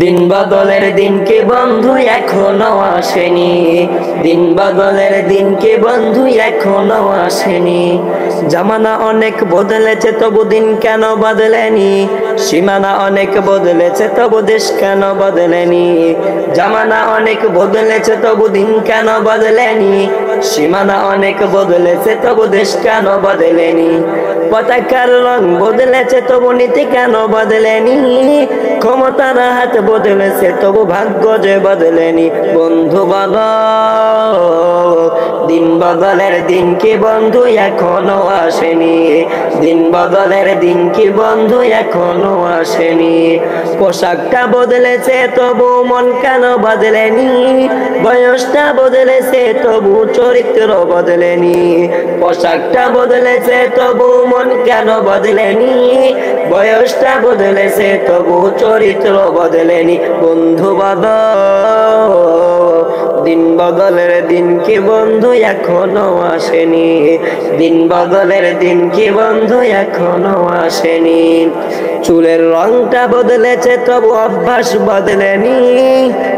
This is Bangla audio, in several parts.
দিন বদলের দিন কি বন্ধু এখনো আসেনি, দিন বদলের দিন কি বন্ধু এখনো আসেনি। জামানা অনেক বদলেছে তবু দিন কেন বদলেনি, সীমানা অনেক বদলেছে তবু দেশ কেন বদলেনি। জামানা অনেক বদলেছে তবু দিন কেন বদলেনি, সীমানা অনেক বদলেছে তবু দেশ কেন বদলেনি। পতাকার রং বদলেছে তবু নীতি কেন বদলেনি, ক্ষমতার হাত বদলেছে তবু ভাগ্য যে বদলেনি। বন্ধু বদল, দিন বদলের দিন কি বন্ধু এখনো আসেনি, দিন বদলের দিন কি বন্ধু এখনো আসেনি। পোশাকটা বদলেছে তবু মন কেন বদলেনি, বয়সটা বদলেছে তবু চরিত্র বদলেনি। পোশাকটা বদলেছে তবু মন কেন বদলেনি, বয়সটা বদলেছে তবু চরিত্র বদলেনি। বন্ধু বদল, দিন বদলের দিন কি বন্ধু এখনো আসেনি, দিন বদলের দিন কি বন্ধু এখনো আসেনি। চুলের রংটা বদলেছে তবু অভ্যাস বদলেনি,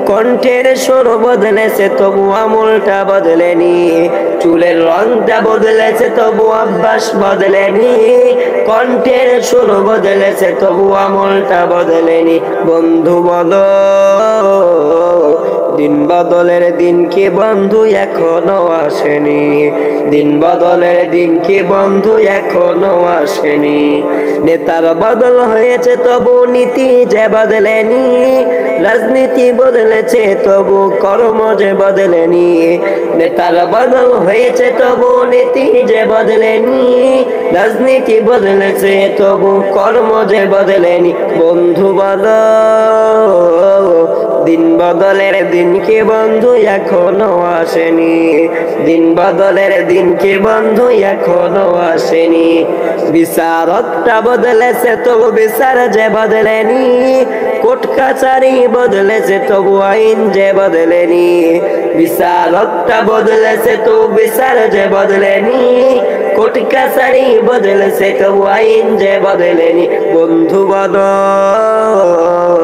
কণ্ঠের সুর বদলেছে তবু আমলটা বদলেনি। চুলের রংটা বদলেছে তবু অভ্যাস বদলেনি, কণ্ঠের সুর বদলেছে তবু আমলটা বদলেনি। বন্ধু বদল, দিন বদলের দিন কি বন্ধু এখনো আসেনি, দিন বদলের দিন কি বন্ধু এখনো আসেনি। নেতার বদল হয়েছে তবু নীতি যে বদলেনি, রাজনীতি বদলেছে তবু কর্ম যে বদলেনি। নেতার বদল হয়েছে তবু নীতি যে বদলেনি, রাজনীতি বদলেছে তবু কর্ম যে বদলেনি। বন্ধু বদল, দিন বদলের দিন কি বন্ধু এখনো আসেনি, দিন বদলের দিন কি বন্ধু এখনো আসেনি। বিচারকটা বদলেছে তবু বিচার যে বদলেনি, কোর্ট কাছারি বদলেছে তবু আইন যে বদলেনি। বিচারকটা বদলেছে তবু বিচার যে বদলেনি, কোর্ট কাছারি বদলেছে তবু আইন যে বদলেনি। বন্ধু বদল,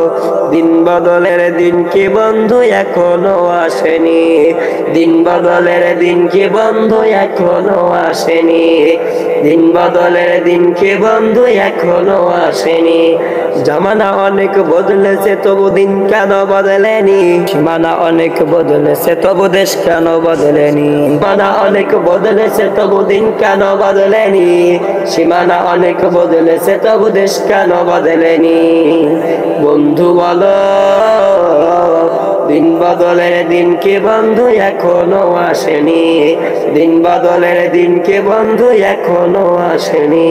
দিন বদলের দিন কি বন্ধু এখনো আসেনি, দিন বদলের দিন কি বন্ধু এখনো আসেনি, দিন বদলের দিন কি বন্ধু এখনো আসেনি। জামানা অনেক বদলেছে তবু দিন কেন বদলেনি, সীমানা অনেক বদলেছে তবু দেশ কেন বদলেনি। সীমানা অনেক বদলেছে তবু দিন কেন বদলেনি, সীমানা অনেক বদলেছে তবু দেশ কেন বদলেনি। বন্ধু বলো, দিন বদলের দিন কি বন্ধু এখনো আসেনি, দিন বদলের দিন কি বন্ধু এখনো আসেনি।